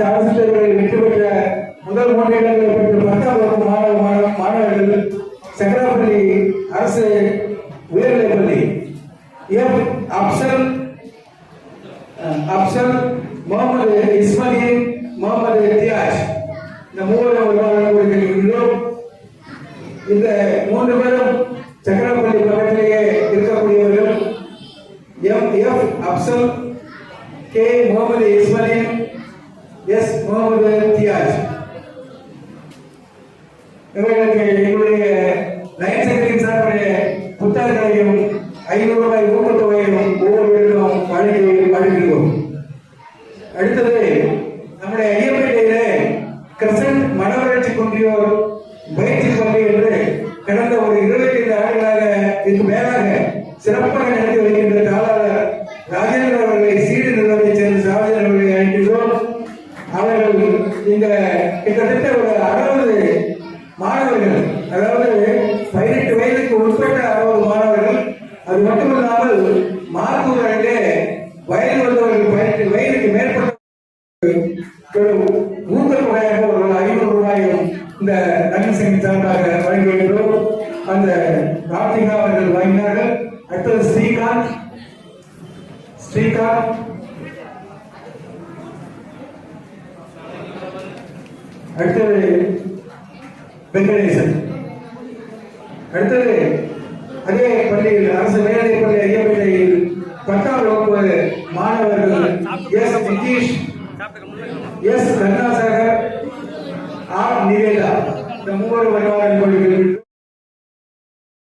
அரசு தேர்வுகளில் வெற்றி பெற்ற முதல் 3 இடங்களை பெற்ற 10ஆம் வகுப்பு மாணவர்கள் சக்கராப்பள்ளி அரசு உயர்நிலைப்பள்ளி எஃப் அப்சல் முகமது இஸ்மாயில் முகமது தியாஜ் இந்த 3 வருவார்கள். இந்த 3 பேரும் சக்கராப்பள்ளி பக்கத்திலேயே இருக்கக்கூடியவர்கள். F Afzal, K Mohammed Ismail, S Mohammed Thiyaj. இவர்களுக்கு எங்களுடைய லைன் செக்ரட்டரி சார்புடைய புத்தகங்களையும் 500 ரூபாய் ஊக்கத்தொகையும் ஒவ்வொருவருக்கும் வழங்குகிறோம். அடுத்தது நம்முடைய ஐயப்பேட்டையில கிரசன்ட் மனவளர்ச்சி குன்றியோர் பயிற்சி பள்ளி என்று கடந்த ஒரு 25 ஆண்டுகளாக இதுக்கு மேலாக சிறப்பாக நடத்தி வருகின்ற தாளாளர் ராஜேந்திரன் அவர்களை சீடு நிறுவனத்தைச் சேர்ந்த ராஜேந்திரன் அவர்களை அழைக்கிறோம். அவர்கள் இந்த கிட்டத்தட்ட ஒரு 60 மாணவர்கள், அதாவது 18 வயதுக்கு உட்பட்ட 60 மாணவர்கள், அது மட்டுமல்லாமல் மார்க்கூரிலே வயது வந்தவர்கள் 18 வயதுக்கு மேற்பட்ட ஊக்கத்தொகையாக ஒரு 500 ரூபாயும் இந்த நன்மை சங்கி சார்பாக வழங்கி வருகிறோம். அந்த ராத்திகா அவர்கள் வாங்கினார்கள். அடுத்தது ஸ்ரீகாந்த், அடுத்தது வெங்கடேசன். அடுத்தது அதே பள்ளியில் அரசு மேல்நிலைப் பள்ளி ஐயப்பேட்டையில் 10ஆம் வகுப்பு மாணவர்கள் எஸ் நிதிஷ், எஸ் கருணாசாகர், ஆர் நிவேதா, இந்த 3 வருவார்கள்.